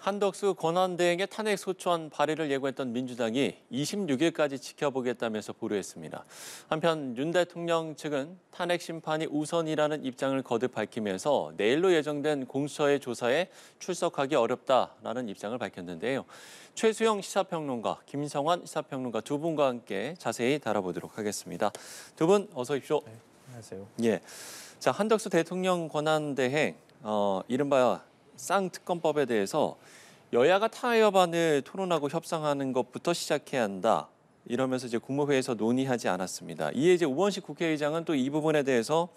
한덕수 권한대행의 탄핵 소추안 발의를 예고했던 민주당이 26일까지 지켜보겠다면서 보류했습니다. 한편 윤 대통령 측은 탄핵 심판이 우선이라는 입장을 거듭 밝히면서 내일로 예정된 공수처의 조사에 출석하기 어렵다라는 입장을 밝혔는데요. 최수영 시사평론가, 김성환 시사평론가 두 분과 함께 자세히 다뤄보도록 하겠습니다. 두 분 어서 오십시오. 네, 안녕하세요. 예, 자 한덕수 대통령 권한대행, 이른바 쌍특검법에 대해서 여야가 타협안을 토론하고 협상하는 것부터 시작해야 한다. 이러면서 이제 국무회의에서 논의하지 않았습니다. 이에 이제 우원식 국회의장은 또 이 부분에 대해서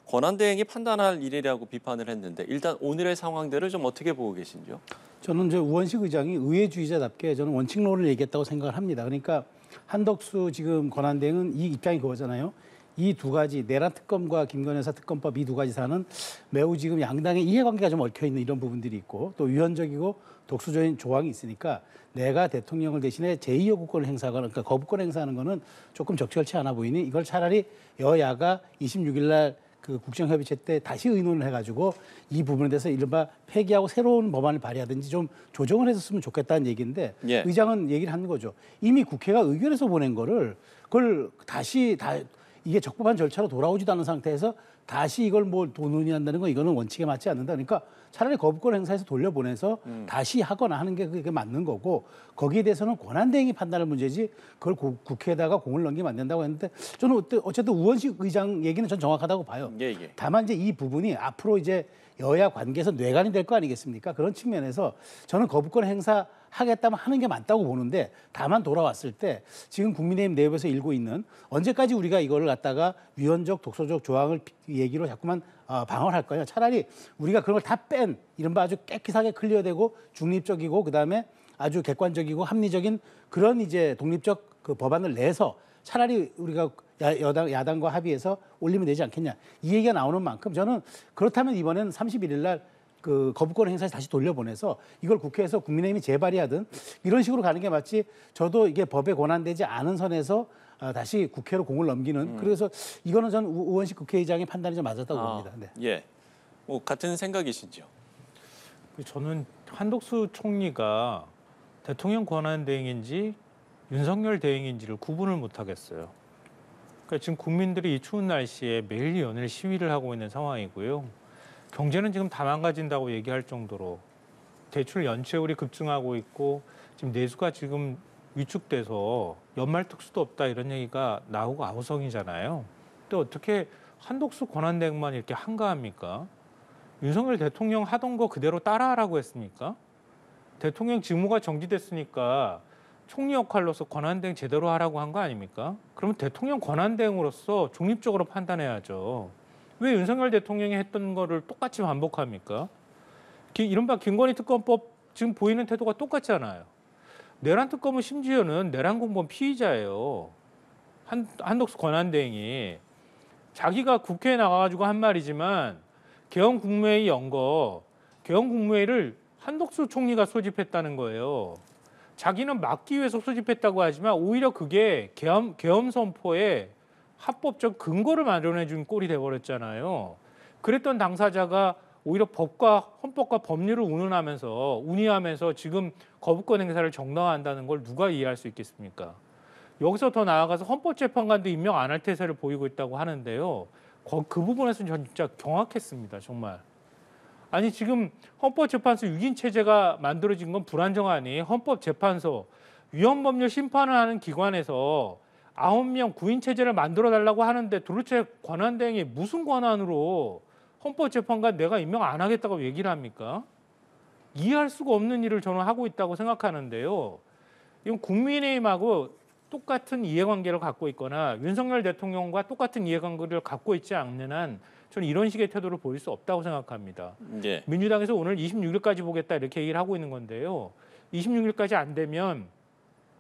권한대행이 판단할 일이라고 비판을 했는데 일단 오늘의 상황들을 좀 어떻게 보고 계신지요? 저는 이제 우원식 의장이 의회주의자답게 저는 원칙론을 얘기했다고 생각을 합니다. 그러니까 한덕수 지금 권한대행은 이 입장이 그거잖아요. 이 두 가지 내란 특검과 김건희 여사 특검법 이 두 가지 사안은 매우 지금 양당의 이해관계가 좀 얽혀 있는 이런 부분들이 있고 또 위헌적이고 독수적인 조항이 있으니까 내가 대통령을 대신해 제2요구권을 행사하거나 그러니까 거부권 행사하는 거는 조금 적절치 않아 보이니 이걸 차라리 여야가 26일 날 그 국정협의체 때 다시 의논을 해가지고 이 부분에 대해서 이른바 폐기하고 새로운 법안을 발의하든지 좀 조정을 했었으면 좋겠다는 얘기인데 예. 의장은 얘기를 하는 거죠. 이미 국회가 의결해서 보낸 거를 그걸 다시 이게 적법한 절차로 돌아오지도 않은 상태에서 다시 이걸 뭐 논의한다는 건 이거는 원칙에 맞지 않는다. 그러니까 차라리 거부권 행사해서 돌려보내서 다시 하거나 하는 게 그게 맞는 거고 거기에 대해서는 권한대행이 판단할 문제지 그걸 국회에다가 공을 넘기면 안 된다고 했는데 저는 어쨌든 우원식 의장 얘기는 전 정확하다고 봐요. 예, 예. 다만 이제 이 부분이 앞으로 이제 여야 관계에서 뇌관이 될 거 아니겠습니까? 그런 측면에서 저는 거부권 행사하겠다면 하는 게 맞다고 보는데 다만 돌아왔을 때 지금 국민의힘 내부에서 일고 있는 언제까지 우리가 이거를 갖다가 위헌적 독소적 조항을 얘기로 자꾸만 방어할 거냐. 차라리 우리가 그런 걸 다 뺀 이른바 아주 깨끗하게 클리어되고 중립적이고 그다음에 아주 객관적이고 합리적인 그런 이제 독립적 그 법안을 내서 차라리 우리가 야당과 합의해서 올리면 되지 않겠냐. 이 얘기가 나오는 만큼 저는 그렇다면 이번엔 31일 날 그 거부권 행사에서 다시 돌려보내서 이걸 국회에서 국민의힘이 재발의하든 이런 식으로 가는 게 맞지 저도 이게 법에 권한되지 않은 선에서 다시 국회로 공을 넘기는 그래서 이거는 저는 우원식 국회의장의 판단이 좀 맞았다고 봅니다. 네. 예, 뭐 같은 생각이신지요? 저는 한덕수 총리가 대통령 권한대행인지 윤석열 대행인지를 구분을 못 하겠어요. 그러니까 지금 국민들이 이 추운 날씨에 매일 연일 시위를 하고 있는 상황이고요. 경제는 지금 다 망가진다고 얘기할 정도로 대출 연체율이 급증하고 있고 지금 내수가 지금 위축돼서 연말 특수도 없다 이런 얘기가 나오고 아우성이잖아요. 근데 어떻게 한덕수 권한대행만 이렇게 한가합니까? 윤석열 대통령 하던 거 그대로 따라하라고 했습니까? 대통령 직무가 정지됐으니까 총리 역할로서 권한대행 제대로 하라고 한 거 아닙니까? 그러면 대통령 권한대행으로서 중립적으로 판단해야죠. 왜 윤석열 대통령이 했던 거를 똑같이 반복합니까? 이른바 김건희 특검법 지금 보이는 태도가 똑같잖아요. 내란 특검은 심지어는 내란 공범 피의자예요. 한덕수 권한대행이 자기가 국회에 나가가지고 한 말이지만 개헌 국무회의 연 거 개헌 국무회의를 한덕수 총리가 소집했다는 거예요. 자기는 막기 위해서 소집했다고 하지만 오히려 그게 계엄 선포에 합법적 근거를 마련해 준 꼴이 돼버렸잖아요. 그랬던 당사자가 오히려 헌법과 법률을 운운하면서 지금 거부권 행사를 정당화한다는 걸 누가 이해할 수 있겠습니까? 여기서 더 나아가서 헌법재판관도 임명 안 할 태세를 보이고 있다고 하는데요. 그 부분에서는 전 진짜 경악했습니다. 정말. 아니 지금 헌법재판소 6인 체제가 만들어진 건 불안정하니 헌법재판소 위헌법률 심판을 하는 기관에서 9명 9인 체제를 만들어달라고 하는데 도대체 권한대행이 무슨 권한으로 헌법재판관 내가 임명 안 하겠다고 얘기를 합니까? 이해할 수가 없는 일을 저는 하고 있다고 생각하는데요. 이건 국민의힘하고 똑같은 이해관계를 갖고 있거나 윤석열 대통령과 똑같은 이해관계를 갖고 있지 않는 한 저는 이런 식의 태도를 보일 수 없다고 생각합니다. 예. 민주당에서 오늘 26일까지 보겠다 이렇게 얘기를 하고 있는 건데요. 26일까지 안 되면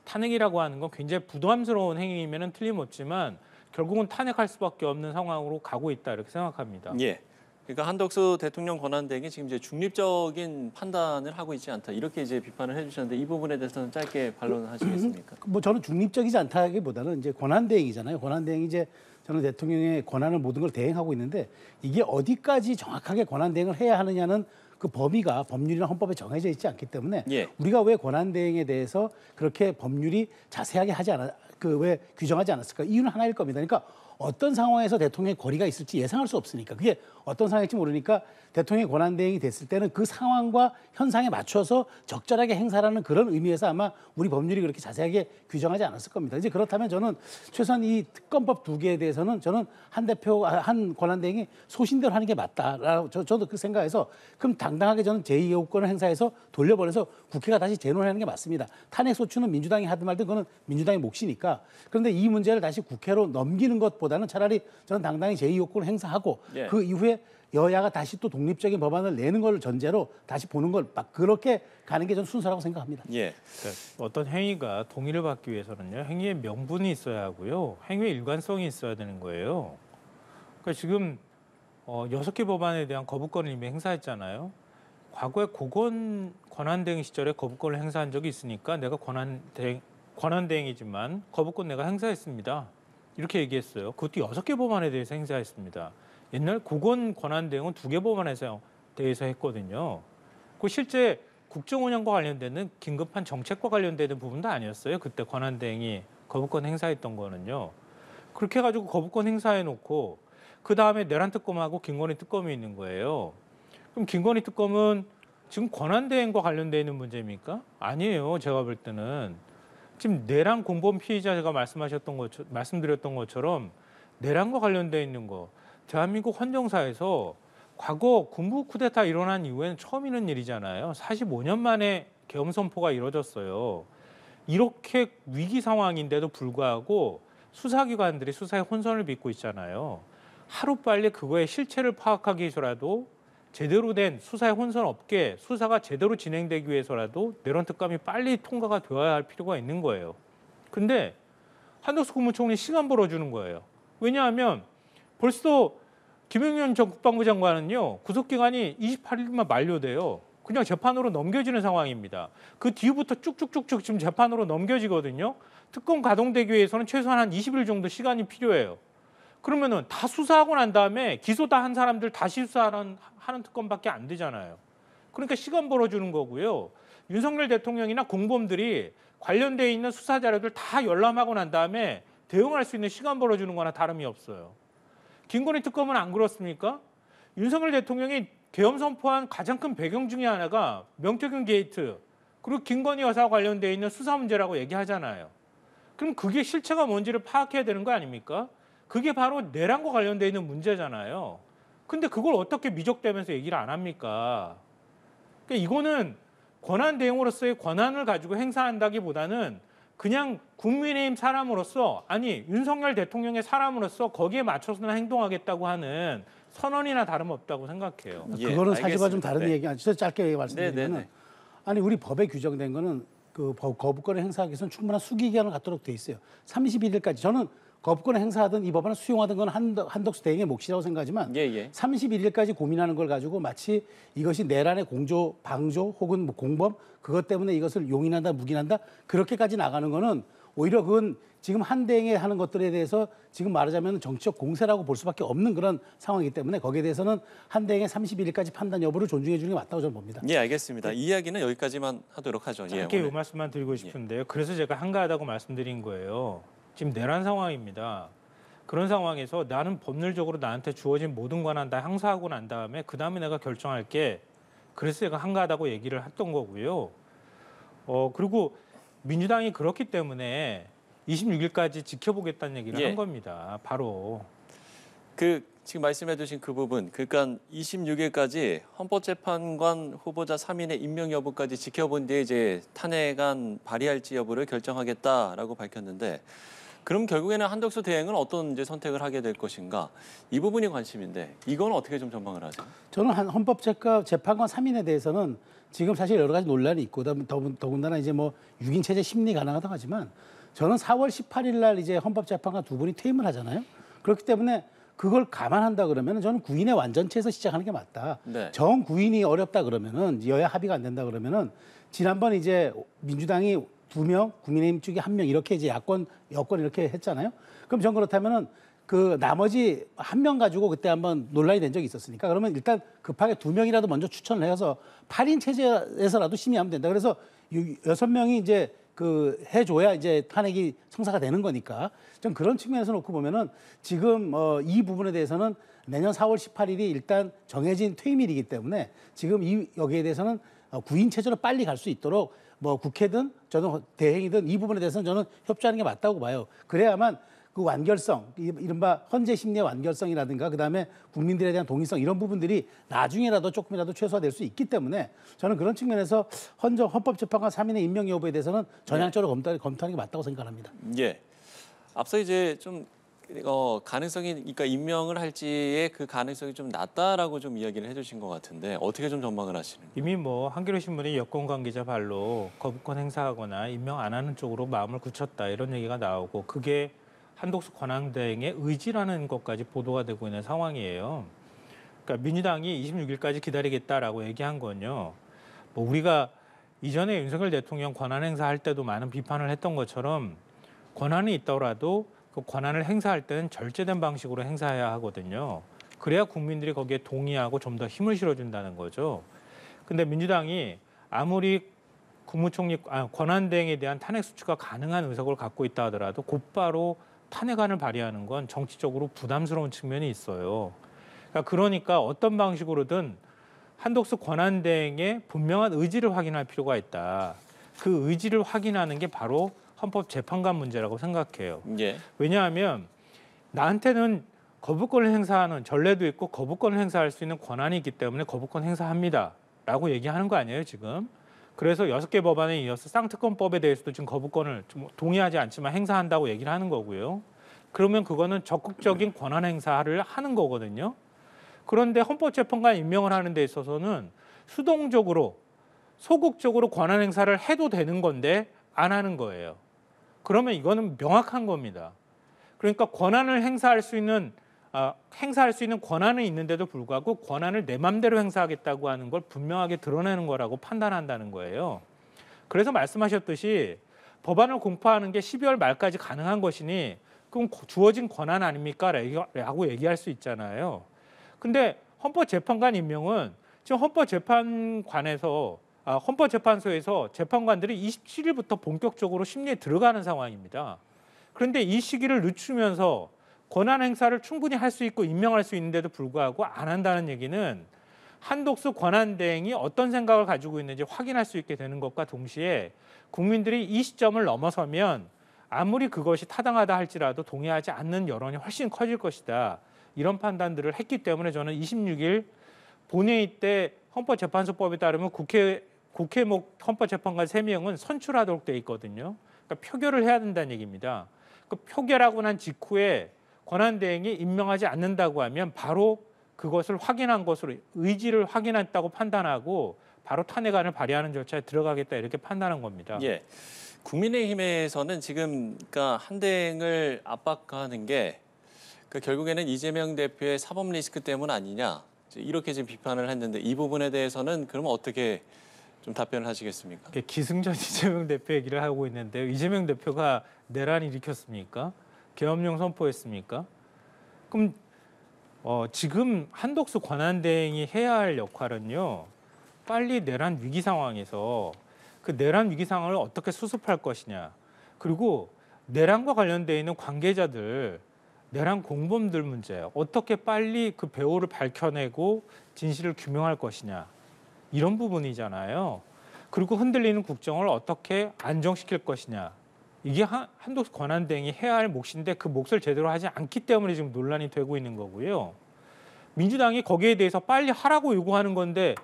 탄핵이라고 하는 건 굉장히 부담스러운 행위이면 틀림없지만 결국은 탄핵할 수밖에 없는 상황으로 가고 있다 이렇게 생각합니다. 예. 그러니까 한덕수 대통령 권한대행이 지금 이제 중립적인 판단을 하고 있지 않다 이렇게 이제 비판을 해주셨는데 이 부분에 대해서는 짧게 반론하시겠습니까? 뭐 저는 중립적이지 않다기보다는 이제 권한대행이잖아요. 권한대행이 이제 저는 대통령의 권한을 모든 걸 대행하고 있는데 이게 어디까지 정확하게 권한대행을 해야 하느냐는 그 범위가 법률이나 헌법에 정해져 있지 않기 때문에 예. 우리가 왜 권한 대행에 대해서 그렇게 법률이 자세하게 하지 않아 그 왜 규정하지 않았을까? 이유는 하나일 겁니다. 그러니까 어떤 상황에서 대통령의 권위가 있을지 예상할 수 없으니까 그게 어떤 상황일지 모르니까 대통령의 권한 대행이 됐을 때는 그 상황과 현상에 맞춰서 적절하게 행사라는 그런 의미에서 아마 우리 법률이 그렇게 자세하게 규정하지 않았을 겁니다. 이제 그렇다면 저는 최소한 이 특검법 두 개에 대해서는 저는 한 권한 대행이 소신대로 하는 게 맞다라고 저도 그 생각해서 그럼 당당하게 저는 제2요구권을 행사해서 돌려보내서 국회가 다시 재논하는 게 맞습니다. 탄핵 소추는 민주당이 하든 말든 그거는 민주당의 몫이니까 그런데 이 문제를 다시 국회로 넘기는 것보다는 차라리 저는 당당히 제2요구권을 행사하고 예. 그 이후에 여야가 다시 또 독립적인 법안을 내는 걸 전제로 다시 보는 걸 막 그렇게 가는 게 전 순서라고 생각합니다. 예. 그러니까 어떤 행위가 동의를 받기 위해서는요, 행위의 명분이 있어야 하고요, 행위의 일관성이 있어야 되는 거예요. 그러니까 지금 6개 법안에 대한 거부권을 이미 행사했잖아요. 과거에 권한대행 시절에 거부권을 행사한 적이 있으니까 내가 권한대행이지만 거부권 내가 행사했습니다. 이렇게 얘기했어요. 그것도 6개 법안에 대해서 행사했습니다. 옛날 고건 권한대행은 2개 법안에 대해서 했거든요. 그 실제 국정 운영과 관련되는 긴급한 정책과 관련되는 부분도 아니었어요. 그때 권한대행이 거부권 행사했던 거는요. 그렇게 해가지고 거부권 행사해놓고 그 다음에 내란 특검하고 김건희 특검이 있는 거예요. 그럼 김건희 특검은 지금 권한대행과 관련돼 있는 문제입니까? 아니에요. 제가 볼 때는 지금 내란 공범 피의자 제가 말씀드렸던 것처럼 내란과 관련돼 있는 거. 대한민국 헌정사에서 과거 군부 쿠데타 일어난 이후에는 처음 있는 일이잖아요. 45년 만에 계엄 선포가 이루어졌어요. 이렇게 위기 상황인데도 불구하고 수사기관들이 수사에 혼선을 빚고 있잖아요. 하루빨리 그거의 실체를 파악하기 위해서라도 제대로 된 수사에 혼선 없게 수사가 제대로 진행되기 위해서라도 내란 특감이 빨리 통과가 되어야 할 필요가 있는 거예요. 근데 한덕수 국무총리 시간 벌어주는 거예요. 왜냐하면 벌써 김용현 전 국방부 장관은요, 구속기간이 28일만 만료돼요. 그냥 재판으로 넘겨지는 상황입니다. 그 뒤부터 쭉쭉쭉쭉 지금 재판으로 넘겨지거든요. 특검 가동되기 위해서는 최소한 한 20일 정도 시간이 필요해요. 그러면은 다 수사하고 난 다음에 기소 다 한 사람들 다시 수사하는 특검밖에 안 되잖아요. 그러니까 시간 벌어주는 거고요. 윤석열 대통령이나 공범들이 관련돼 있는 수사 자료들 다 열람하고 난 다음에 대응할 수 있는 시간 벌어주는 거나 다름이 없어요. 김건희 특검은 안 그렇습니까? 윤석열 대통령이 계엄 선포한 가장 큰 배경 중에 하나가 명태균 게이트 그리고 김건희 여사와 관련돼 있는 수사 문제라고 얘기하잖아요. 그럼 그게 실체가 뭔지를 파악해야 되는 거 아닙니까? 그게 바로 내란과 관련돼 있는 문제잖아요. 근데 그걸 어떻게 미적대면서 얘기를 안 합니까? 그러니까 이거는 권한 대행으로서의 권한을 가지고 행사한다기보다는 그냥 국민의힘 사람으로서 아니 윤석열 대통령의 사람으로서 거기에 맞춰서는 행동하겠다고 하는 선언이나 다름없다고 생각해요. 예, 그거는 사실과 좀 알겠습니다. 다른 네. 얘기. 진짜 짧게 말씀드리면 네. 아니 우리 법에 규정된 거는 그 거부권을 행사하기 위해서는 충분한 수기 기간을 갖도록 돼 있어요. 31일까지 저는 거부권을 행사하든 이 법안을 수용하든 건 한덕수 대행의 몫이라고 생각하지만 예. 31일까지 고민하는 걸 가지고 마치 이것이 내란의 공조, 방조 혹은 뭐 공범 그것 때문에 이것을 용인한다, 묵인한다 그렇게까지 나가는 거는 오히려 그건 지금 한 대행에 하는 것들에 대해서 지금 말하자면 정치적 공세라고 볼 수밖에 없는 그런 상황이기 때문에 거기에 대해서는 한 대행의 31일까지 판단 여부를 존중해 주는 게 맞다고 저는 봅니다. 예, 알겠습니다. 이 이야기는 여기까지만 하도록 하죠. 짧게 오늘. 이 말씀만 드리고 싶은데요. 그래서 제가 한가하다고 말씀드린 거예요. 지금 내란 상황입니다. 그런 상황에서 나는 법률적으로 나한테 주어진 모든 권한 다 행사하고 난 다음에 그 다음에 내가 결정할게. 그래서 제가 한가하다고 얘기를 했던 거고요. 그리고 민주당이 그렇기 때문에 26일까지 지켜보겠다는 얘기를 한 겁니다. 바로. 지금 말씀해주신 그 부분, 그러니까 26일까지 헌법재판관 후보자 3인의 임명 여부까지 지켜본 뒤에 이제 탄핵안 발의할지 여부를 결정하겠다라고 밝혔는데, 그럼 결국에는 한덕수 대행은 어떤 이제 선택을 하게 될 것인가? 이 부분이 관심인데 이건 어떻게 좀 전망을 하죠? 저는 헌법재판관 3인에 대해서는 지금 사실 여러 가지 논란이 있고 더군다나 이제 뭐 6인 체제 심리 가능하다고 하지만 저는 4월 18일 날 이제 헌법재판관 두 분이 퇴임을 하잖아요. 그렇기 때문에 그걸 감안한다 그러면 저는 9인의 완전체에서 시작하는 게 맞다. 네. 정 9인이 어렵다 그러면은 여야 합의가 안 된다 그러면은 지난번 이제 민주당이 2명, 국민의힘 쪽에 1명 이렇게 이제 여권 이렇게 했잖아요. 그럼 전 그렇다면은 그 나머지 한 명 가지고 그때 한번 논란이 된 적이 있었으니까 그러면 일단 급하게 2명이라도 먼저 추천을 해서 8인 체제에서라도 심의하면 된다. 그래서 6명이 이제 그 해줘야 이제 탄핵이 성사가 되는 거니까 좀 그런 측면에서 놓고 보면은 지금 이 부분에 대해서는 내년 4월 18일이 일단 정해진 퇴임일이기 때문에 지금 여기에 대해서는 구인 체제로 빨리 갈 수 있도록 뭐 국회든 저는 대행이든 이 부분에 대해서는 저는 협조하는 게 맞다고 봐요. 그래야만 그 완결성, 이른바 헌재 심리의 완결성이라든가 그다음에 국민들에 대한 동의성 이런 부분들이 나중에라도 조금이라도 최소화될 수 있기 때문에 저는 그런 측면에서 헌법재판관 3인의 임명 여부에 대해서는 전향적으로 검토하는 게 맞다고 생각합니다. 예. 앞서 이제 좀 가능성이, 그러니까 임명을 할지의 그 가능성이 좀 낮다라고 좀 이야기를 해주신 것 같은데 어떻게 좀 전망을 하시는지. 이미 뭐 한겨레 신문이 여권 관계자 발로 거부권 행사하거나 임명 안 하는 쪽으로 마음을 굳혔다 이런 얘기가 나오고 그게 한독수 권한대행의 의지라는 것까지 보도가 되고 있는 상황이에요. 그러니까 민주당이 26일까지 기다리겠다라고 얘기한 건요. 뭐 우리가 이전에 윤석열 대통령 권한 행사할 때도 많은 비판을 했던 것처럼 권한이 있더라도 그 권한을 행사할 때는 절제된 방식으로 행사해야 하거든요. 그래야 국민들이 거기에 동의하고 좀 더 힘을 실어준다는 거죠. 근데 민주당이 아무리 국무총리 권한대행에 대한 탄핵 수치가 가능한 의석을 갖고 있다 하더라도 곧바로 탄핵안을 발의하는 건 정치적으로 부담스러운 측면이 있어요. 그러니까 어떤 방식으로든 한독수 권한대행의 분명한 의지를 확인할 필요가 있다. 그 의지를 확인하는 게 바로 헌법재판관 문제라고 생각해요. 예. 왜냐하면 나한테는 거부권을 행사하는 전례도 있고 거부권을 행사할 수 있는 권한이 있기 때문에 거부권 행사합니다. 라고 얘기하는 거 아니에요, 지금. 그래서 6개 법안에 이어서 쌍특검법에 대해서도 지금 거부권을 좀 동의하지 않지만 행사한다고 얘기를 하는 거고요. 그러면 그거는 적극적인 권한 행사를 하는 거거든요. 그런데 헌법재판관 임명을 하는 데 있어서는 수동적으로 소극적으로 권한 행사를 해도 되는 건데 안 하는 거예요. 그러면 이거는 명확한 겁니다. 그러니까 권한을 행사할 수 있는 권한은 있는데도 불구하고 권한을 내 맘대로 행사하겠다고 하는 걸 분명하게 드러내는 거라고 판단한다는 거예요. 그래서 말씀하셨듯이 법안을 공포하는 게 12월 말까지 가능한 것이니 그럼 주어진 권한 아닙니까? 라고 얘기할 수 있잖아요. 근데 헌법재판관 임명은 지금 헌법재판소에서 재판관들이 27일부터 본격적으로 심리에 들어가는 상황입니다. 그런데 이 시기를 늦추면서 권한 행사를 충분히 할 수 있고 임명할 수 있는데도 불구하고 안 한다는 얘기는 한독수 권한대행이 어떤 생각을 가지고 있는지 확인할 수 있게 되는 것과 동시에 국민들이 이 시점을 넘어서면 아무리 그것이 타당하다 할지라도 동의하지 않는 여론이 훨씬 커질 것이다. 이런 판단들을 했기 때문에 저는 26일 본회의 때 헌법재판소법에 따르면 국회목 헌법재판관 3명은 선출하도록 돼 있거든요. 그러니까 표결을 해야 된다는 얘기입니다. 그 표결하고 난 직후에 권한대행이 임명하지 않는다고 하면 바로 그것을 확인한 것으로 의지를 확인했다고 판단하고 바로 탄핵안을 발의하는 절차에 들어가겠다 이렇게 판단한 겁니다. 예. 국민의힘에서는 지금 그러니까 한대행을 압박하는 게 결국에는 이재명 대표의 사법 리스크 때문 아니냐 이렇게 지금 비판을 했는데 이 부분에 대해서는 그러면 어떻게 좀 답변을 하시겠습니까? 기승전 이재명 대표 얘기를 하고 있는데요. 이재명 대표가 내란 일으켰습니까? 계엄령 선포했습니까? 그럼 지금 한독수 권한대행이 해야 할 역할은요. 빨리 내란 위기 상황에서 그 내란 위기 상황을 어떻게 수습할 것이냐. 그리고 내란과 관련되어 있는 관계자들, 내란 공범들 문제 어떻게 빨리 그 배후를 밝혀내고 진실을 규명할 것이냐. 이런 부분이잖아요. 그리고 흔들리는 국정을 어떻게 안정시킬 것이냐. 이게 한독수 권한대행이 해야 할 몫인데 그 몫을 제대로 하지 않기 때문에 지금 논란이 되고 있는 거고요. 민주당이 거기에 대해서 빨리 하라고 요구하는 건데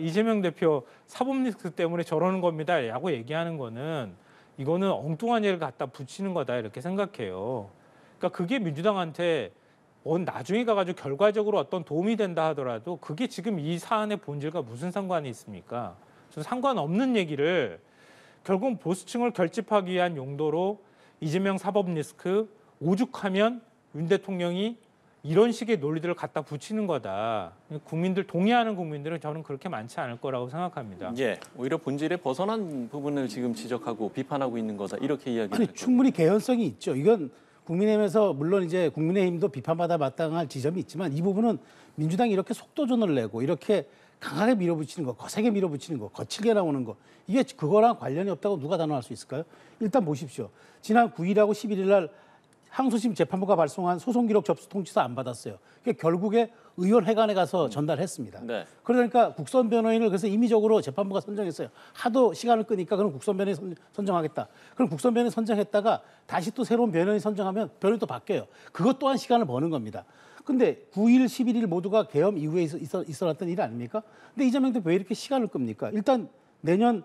이재명 대표 사법 리스크 때문에 저러는 겁니다. 라고 얘기하는 거는 이거는 엉뚱한 예를 갖다 붙이는 거다 이렇게 생각해요. 그러니까 그게 민주당한테 나중에 가가지고 결과적으로 어떤 도움이 된다 하더라도 그게 지금 이 사안의 본질과 무슨 상관이 있습니까? 좀 상관없는 얘기를 결국 보수층을 결집하기 위한 용도로 이재명 사법 리스크 오죽하면 윤 대통령이 이런 식의 논리들을 갖다 붙이는 거다. 국민들 동의하는 국민들은 저는 그렇게 많지 않을 거라고 생각합니다. 예, 오히려 본질에 벗어난 부분을 지금 지적하고 비판하고 있는 거다 이렇게 이야기를 아니 충분히 개연성이 있죠. 이건 국민의힘에서 물론 이제 국민의힘도 비판받아 마땅할 지점이 있지만 이 부분은 민주당이 이렇게 속도전을 내고 이렇게 강하게 밀어붙이는 거, 거세게 밀어붙이는 거, 거칠게 나오는 거 이게 그거랑 관련이 없다고 누가 단언할 수 있을까요? 일단 보십시오. 지난 9일하고 11일 날 항소심 재판부가 발송한 소송기록 접수 통지서 안 받았어요. 그게 결국에 의원회관에 가서 전달했습니다. 네. 그러니까 국선 변호인을 그래서 임의적으로 재판부가 선정했어요. 하도 시간을 끄니까 그럼 국선 변호인 선정하겠다. 그럼 국선 변호인 선정했다가 다시 또 새로운 변호인 선정하면 변호인 또 바뀌어요. 그것 또한 시간을 버는 겁니다. 근데 9일, 11일 모두가 계엄 이후에 있어났던 일 아닙니까? 근데 이재명 대표 왜 이렇게 시간을 끕니까? 일단 내년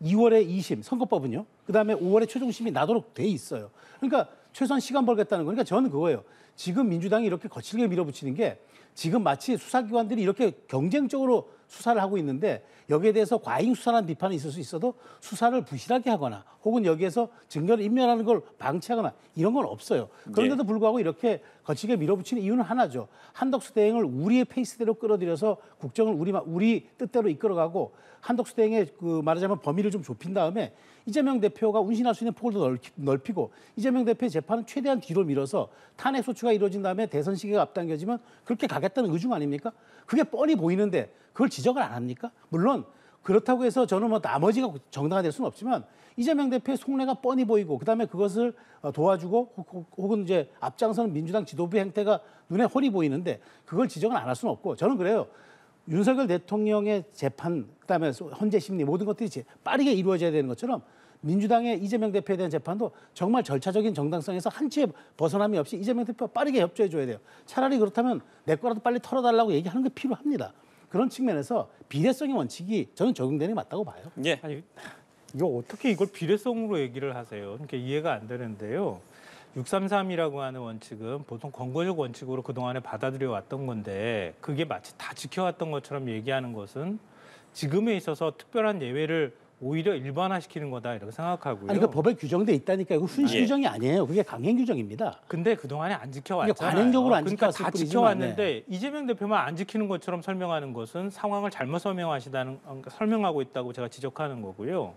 2월에 2심 선거법은요. 그다음에 5월에 최종심이 나도록 돼 있어요. 그러니까 최소한 시간 벌겠다는 거니까 저는 그거예요. 지금 민주당이 이렇게 거칠게 밀어붙이는 게 지금 마치 수사기관들이 이렇게 경쟁적으로 수사를 하고 있는데 여기에 대해서 과잉 수사라는 비판이 있을 수 있어도 수사를 부실하게 하거나 혹은 여기에서 증거를 인멸하는 걸 방치하거나 이런 건 없어요. 그런데도 불구하고 이렇게 거칠게 밀어붙이는 이유는 하나죠. 한덕수 대행을 우리의 페이스대로 끌어들여서 국정을 우리 뜻대로 이끌어가고 한덕수 대행의 그 말하자면 범위를 좀 좁힌 다음에 이재명 대표가 운신할 수 있는 폭을 더 넓히고 이재명 대표의 재판은 최대한 뒤로 밀어서 탄핵 소추가 이루어진 다음에 대선 시기가 앞당겨지면 그렇게 가겠다는 의중 아닙니까? 그게 뻔히 보이는데 그걸 지적을 안 합니까? 물론 그렇다고 해서 저는 뭐 나머지가 정당화될 수는 없지만 이재명 대표의 속내가 뻔히 보이고 그다음에 그것을 도와주고 혹은 이제 앞장서는 민주당 지도부 행태가 눈에 훤히 보이는데 그걸 지적은 안 할 수는 없고 저는 그래요. 윤석열 대통령의 재판 그다음에 헌재 심리 모든 것들이 빠르게 이루어져야 되는 것처럼 민주당의 이재명 대표에 대한 재판도 정말 절차적인 정당성에서 한치의 벗어남이 없이 이재명 대표가 빠르게 협조해 줘야 돼요. 차라리 그렇다면 내 거라도 빨리 털어달라고 얘기하는 게 필요합니다. 그런 측면에서 비례성의 원칙이 저는 적용되는 게 맞다고 봐요. 예. 아니, 이거 어떻게 이걸 비례성으로 얘기를 하세요? 그러니까 이해가 안 되는데요. 633이라고 하는 원칙은 보통 권고적 원칙으로 그동안에 받아들여 왔던 건데 그게 마치 다 지켜왔던 것처럼 얘기하는 것은 지금에 있어서 특별한 예외를 오히려 일반화시키는 거다 이렇게 생각하고요. 아니 그 법에 규정돼 있다니까 이거 훈시 규정이 아니에요. 그게 강행 규정입니다. 근데 그동안에 안 지켜왔잖아요. 그러니까 관행적으로 안 그러니까 지켜왔을 다 뿐이지만, 지켜왔는데 이재명 대표만 안 지키는 것처럼 설명하는 것은 상황을 잘못 설명하고 있다고 제가 지적하는 거고요.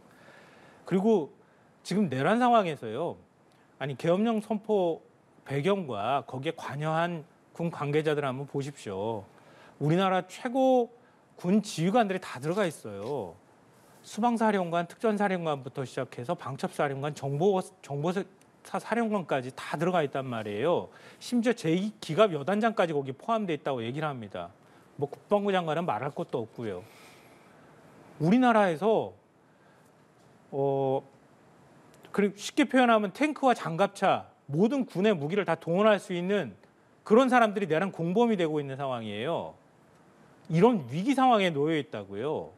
그리고 지금 내란 상황에서요. 아니 계엄령 선포 배경과 거기에 관여한 군 관계자들 한번 보십시오. 우리나라 최고 군 지휘관들이 다 들어가 있어요. 수방사령관, 특전사령관부터 시작해서 방첩사령관, 정보사 사령관까지 다 들어가 있단 말이에요. 심지어 제2기갑 여단장까지 거기 포함되어 있다고 얘기를 합니다. 뭐 국방부 장관은 말할 것도 없고요. 우리나라에서 그리고 쉽게 표현하면 탱크와 장갑차 모든 군의 무기를 다 동원할 수 있는 그런 사람들이 내란 공범이 되고 있는 상황이에요. 이런 위기 상황에 놓여 있다고요.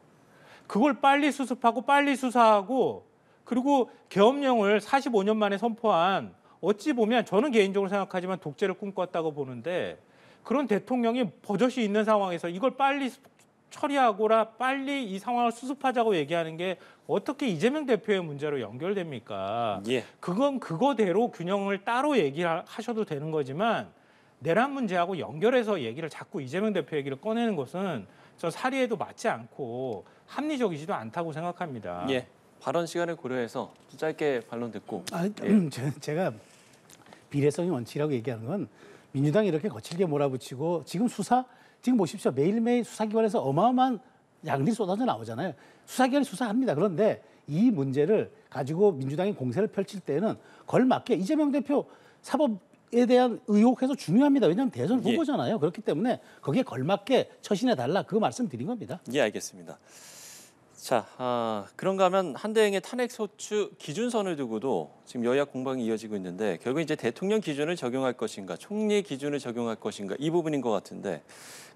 그걸 빨리 수습하고 빨리 수사하고 그리고 계엄령을 45년 만에 선포한 어찌 보면 저는 개인적으로 생각하지만 독재를 꿈꿨다고 보는데 그런 대통령이 버젓이 있는 상황에서 이걸 빨리 처리하거나 빨리 이 상황을 수습하자고 얘기하는 게 어떻게 이재명 대표의 문제로 연결됩니까? 예. 그건 그거대로 균형을 따로 얘기하셔도 되는 거지만 내란 문제하고 연결해서 얘기를 자꾸 이재명 대표 얘기를 꺼내는 것은 저 사리에도 맞지 않고 합리적이지도 않다고 생각합니다. 예. 발언 시간을 고려해서 짧게 반론 듣고. 제가 비례성의 원칙이라고 얘기하는 건 민주당이 이렇게 거칠게 몰아붙이고 지금 보십시오. 매일매일 수사기관에서 어마어마한 양들이 쏟아져 나오잖아요. 수사기관이 수사합니다. 그런데 이 문제를 가지고 민주당이 공세를 펼칠 때는 걸맞게 이재명 대표 사법에 대한 의혹해서 중요합니다. 왜냐하면 대선 후보잖아요. 그렇기 때문에 거기에 걸맞게 처신해달라 그 말씀드린 겁니다. 예, 알겠습니다. 자, 그런가 하면 한대행의 탄핵 소추 기준선을 두고도 지금 여야 공방이 이어지고 있는데 결국 이제 대통령 기준을 적용할 것인가, 총리 기준을 적용할 것인가 이 부분인 것 같은데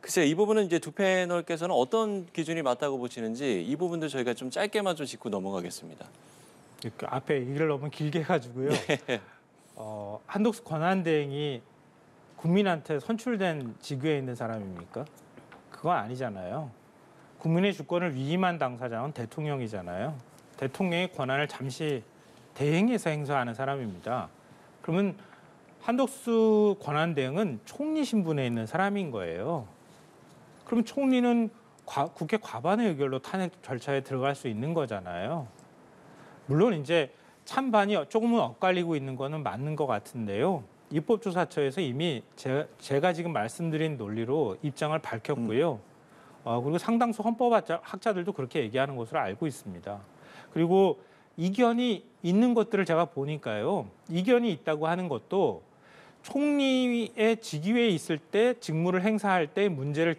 글쎄요, 이 부분은 이제 두 패널께서는 어떤 기준이 맞다고 보시는지 이 부분도 저희가 좀 짧게만 좀 짚고 넘어가겠습니다. 그 앞에 얘기를 너무 길게 해가지고요. 한독수 권한대행이 국민한테 선출된 직위에 있는 사람입니까? 그건 아니잖아요. 국민의 주권을 위임한 당사자는 대통령이잖아요. 대통령의 권한을 잠시 대행해서 행사하는 사람입니다. 그러면 한덕수 권한대행은 총리 신분에 있는 사람인 거예요. 그럼 총리는 국회 과반의 의결로 탄핵 절차에 들어갈 수 있는 거잖아요. 물론 이제 찬반이 조금은 엇갈리고 있는 거는 맞는 것 같은데요. 입법조사처에서 이미 제가 지금 말씀드린 논리로 입장을 밝혔고요. 그리고 상당수 헌법학자들도 그렇게 얘기하는 것으로 알고 있습니다. 그리고 이견이 있는 것들을 제가 보니까요. 이견이 있다고 하는 것도 총리의 직위에 있을 때 직무를 행사할 때 문제를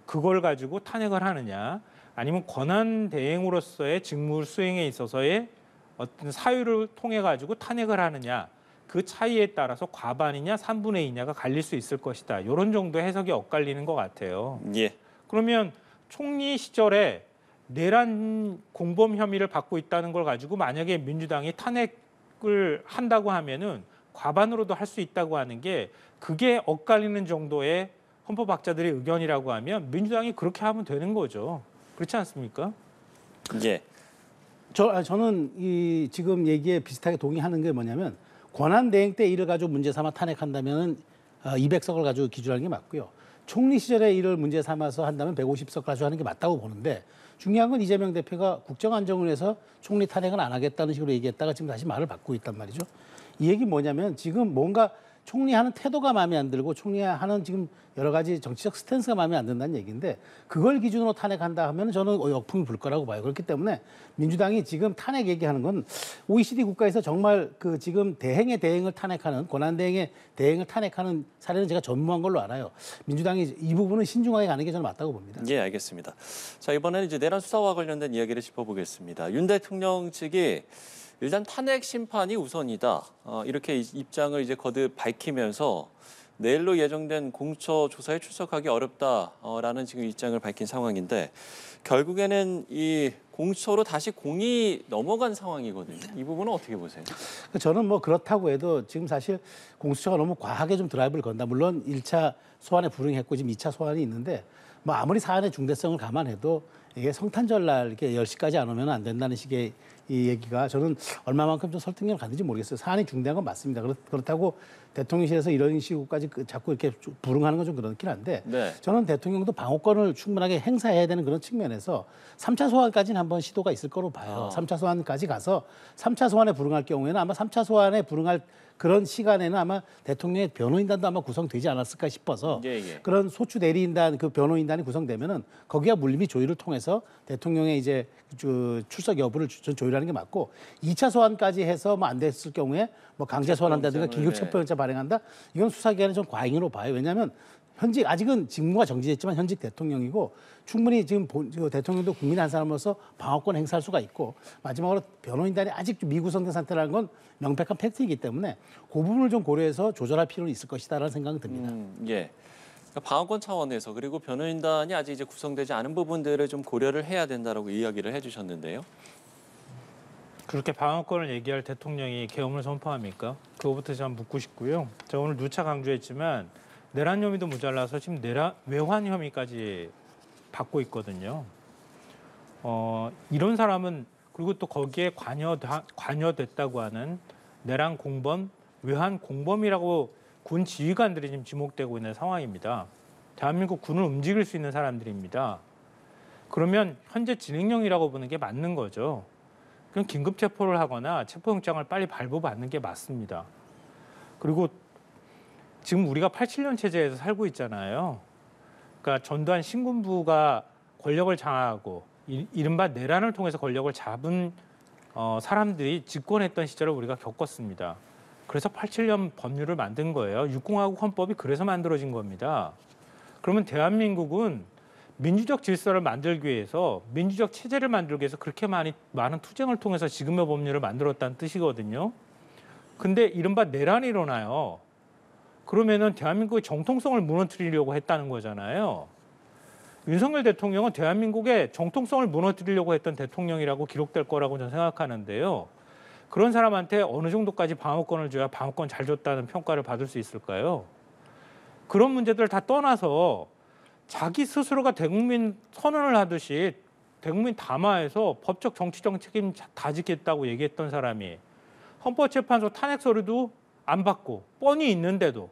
그걸 가지고 탄핵을 하느냐, 아니면 권한 대행으로서의 직무 수행에 있어서의 어떤 사유를 통해 가지고 탄핵을 하느냐, 그 차이에 따라서 과반이냐 3분의 2냐가 갈릴 수 있을 것이다. 이런 정도의 해석이 엇갈리는 것 같아요. 예. 그러면 총리 시절에 내란 공범 혐의를 받고 있다는 걸 가지고 만약에 민주당이 탄핵을 한다고 하면은 과반으로도 할 수 있다고 하는 게, 그게 엇갈리는 정도의 헌법학자들의 의견이라고 하면 민주당이 그렇게 하면 되는 거죠. 그렇지 않습니까? 예. 저는 이 지금 얘기에 비슷하게 동의하는 게 뭐냐면, 권한대행 때 일을 가지고 문제 삼아 탄핵한다면 200석을 가지고 기준하는 게 맞고요. 총리 시절에 일을 문제 삼아서 한다면 150석 가지고 하는 게 맞다고 보는데, 중요한 건 이재명 대표가 국정안정을 위해서 총리 탄핵은 안 하겠다는 식으로 얘기했다가 지금 다시 말을 바꾸고 있단 말이죠. 이 얘기 뭐냐면, 지금 뭔가 총리하는 태도가 마음에 안 들고 총리하는 지금 여러 가지 정치적 스탠스가 마음에 안 든다는 얘기인데, 그걸 기준으로 탄핵한다 하면 저는 역풍이 불 거라고 봐요. 그렇기 때문에 민주당이 지금 탄핵 얘기하는 건 OECD 국가에서 정말 그 지금 대행의 대행을 탄핵하는, 권한 대행의 대행을 탄핵하는 사례는 제가 전무한 걸로 알아요. 민주당이 이 부분은 신중하게 가는 게 저는 맞다고 봅니다. 예, 알겠습니다. 자, 이번에는 이제 내란 수사와 관련된 이야기를 짚어보겠습니다. 윤 대통령 측이 일단 탄핵 심판이 우선이다, 이렇게 입장을 이제 거듭 밝히면서 내일로 예정된 공수처 조사에 출석하기 어렵다라는 지금 입장을 밝힌 상황인데, 결국에는 이 공수처로 다시 공이 넘어간 상황이거든요. 이 부분은 어떻게 보세요? 저는 뭐 그렇다고 해도 지금 사실 공수처가 너무 과하게 좀 드라이브를 건다. 물론 1차 소환에 불응했고 지금 2차 소환이 있는데, 뭐 아무리 사안의 중대성을 감안해도 이게 성탄절 날 이렇게 10시까지 안 오면 안 된다는 식의 이 얘기가 저는 얼마만큼 좀 설득력을 갖는지 모르겠어요. 사안이 중대한 건 맞습니다. 그렇다고 대통령실에서 이런 식으로까지 자꾸 이렇게 불응하는 건 좀 그렇긴 한데, 네. 저는 대통령도 방어권을 충분하게 행사해야 되는 그런 측면에서 3차 소환까지는 한번 시도가 있을 거로 봐요. 3차 소환까지 가서 3차 소환에 불응할 경우에는 아마 3차 소환에 불응할 그런 시간에는 아마 대통령의 변호인단도 아마 구성되지 않았을까 싶어서, 예. 그런 소추 대리인단, 그 변호인단이 구성되면은 거기가 물밑 조율을 통해서 대통령의 이제 출석 여부를 조율하는 게 맞고, 2차 소환까지 해서 뭐 안 됐을 경우에 뭐 강제 소환한다든가 긴급 체포영장 발행한다, 이건 수사기관에 좀 과잉으로 봐요. 왜냐하면 현직 아직은 직무가 정지됐지만 현직 대통령이고, 충분히 지금 대통령도 국민 한 사람으로서 방어권 행사할 수가 있고, 마지막으로 변호인단이 아직 미구성된 상태라는 건 명백한 팩트이기 때문에 그 부분을 좀 고려해서 조절할 필요는 있을 것이다라는 생각은 듭니다. 예. 그러니까 방어권 차원에서, 그리고 변호인단이 아직 이제 구성되지 않은 부분들을 좀 고려를 해야 된다라고 이야기를 해주셨는데요. 그렇게 방어권을 얘기할 대통령이 계엄을 선포합니까? 그거부터 좀 묻고 싶고요. 제가 오늘 누차 강조했지만 내란 혐의도 모자라서 지금 외환 혐의까지 받고 있거든요. 이런 사람은, 그리고 또 거기에 관여됐다고 하는 내란 공범, 외환 공범이라고 군 지휘관들이 지금 지목되고 있는 상황입니다. 대한민국 군을 움직일 수 있는 사람들입니다. 그러면 현재 진행형이라고 보는 게 맞는 거죠. 그럼 긴급 체포를 하거나 체포영장을 빨리 발부받는 게 맞습니다. 그리고 지금 우리가 87년 체제에서 살고 있잖아요. 그러니까 전두환 신군부가 권력을 장악하고 이른바 내란을 통해서 권력을 잡은 사람들이 집권했던 시절을 우리가 겪었습니다. 그래서 87년 법률을 만든 거예요. 육공화국 헌법이 그래서 만들어진 겁니다. 그러면 대한민국은 민주적 질서를 만들기 위해서, 민주적 체제를 만들기 위해서 그렇게 많은 투쟁을 통해서 지금의 법률을 만들었다는 뜻이거든요. 근데 이른바 내란이 일어나요. 그러면은 대한민국의 정통성을 무너뜨리려고 했다는 거잖아요. 윤석열 대통령은 대한민국의 정통성을 무너뜨리려고 했던 대통령이라고 기록될 거라고 저는 생각하는데요. 그런 사람한테 어느 정도까지 방어권을 줘야 방어권 잘 줬다는 평가를 받을 수 있을까요? 그런 문제들을 다 떠나서 자기 스스로가 대국민 선언을 하듯이 대국민 담화에서 법적 정치적 책임 다 지겠다고 얘기했던 사람이 헌법재판소 탄핵 서류도 안 받고, 뻔히 있는데도,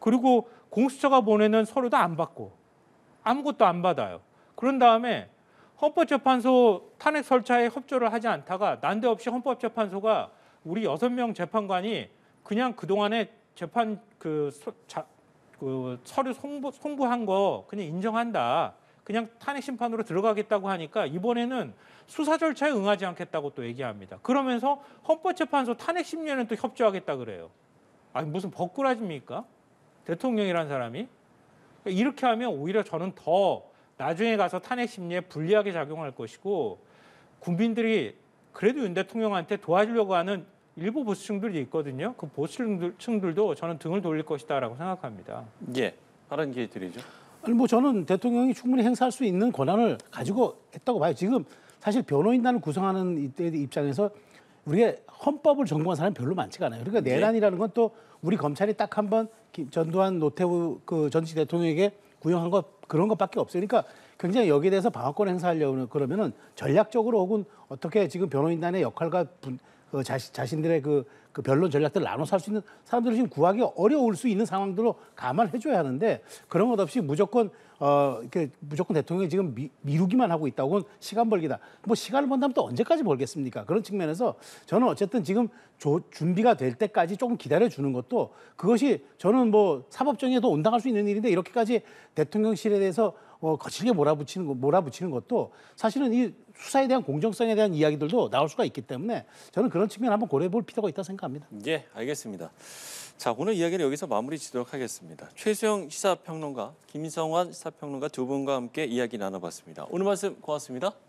그리고 공수처가 보내는 서류도 안 받고, 아무것도 안 받아요. 그런 다음에 헌법재판소 탄핵 설차에 협조를 하지 않다가 난데없이 헌법재판소가 우리 6명 재판관이 그냥 그동안에 재판 그 서류 송부한 거 그냥 인정한다. 그냥 탄핵 심판으로 들어가겠다고 하니까 이번에는 수사 절차에 응하지 않겠다고 또 얘기합니다. 그러면서 헌법재판소 탄핵 심리에는 또 협조하겠다 그래요. 아니 무슨 법꾸라집니까? 대통령이란 사람이 이렇게 하면 오히려 저는 더 나중에 가서 탄핵 심리에 불리하게 작용할 것이고 국민들이 그래도 윤 대통령한테 도와주려고 하는 일부 보수층들이 있거든요. 그 보수층들도 저는 등을 돌릴 것이다라고 생각합니다. 예, 발언 기회 드리죠. 아니 뭐 저는 대통령이 충분히 행사할 수 있는 권한을 가지고 했다고 봐요. 지금 사실 변호인단을 구성하는 이때 입장에서 우리가 헌법을 전공한 사람이 별로 많지가 않아요. 그러니까 내란이라는 건 또 우리 검찰이 딱 한번 전두환 노태우 그 전직 대통령에게 구형한 것 그런 것밖에 없어요. 그러니까 굉장히 여기에 대해서 방어권 행사하려고 그러면은 전략적으로 혹은 어떻게 지금 변호인단의 역할과 자신들의 그 변론 전략들을 나눠서 할 수 있는 사람들을 지금 구하기 어려울 수 있는 상황들로 감안해줘야 하는데 그런 것 없이 무조건 이렇게 무조건 대통령이 지금 미루기만 하고 있다 혹은 시간 벌기다. 뭐 시간을 번다면 또 언제까지 벌겠습니까? 그런 측면에서 저는 어쨌든 지금 준비가 될 때까지 조금 기다려주는 것도 그것이 저는 뭐 사법정의에도 온당할 수 있는 일인데 이렇게까지 대통령실에 대해서 거칠게 몰아붙이는 것도 사실은 이 수사에 대한 공정성에 대한 이야기들도 나올 수가 있기 때문에 저는 그런 측면 한번 고려해 볼 필요가 있다고 생각합니다. 예, 알겠습니다. 자, 오늘 이야기는 여기서 마무리 짓도록 하겠습니다. 최수영 시사평론가, 김성환 시사평론가 두 분과 함께 이야기 나눠봤습니다. 오늘 말씀 고맙습니다.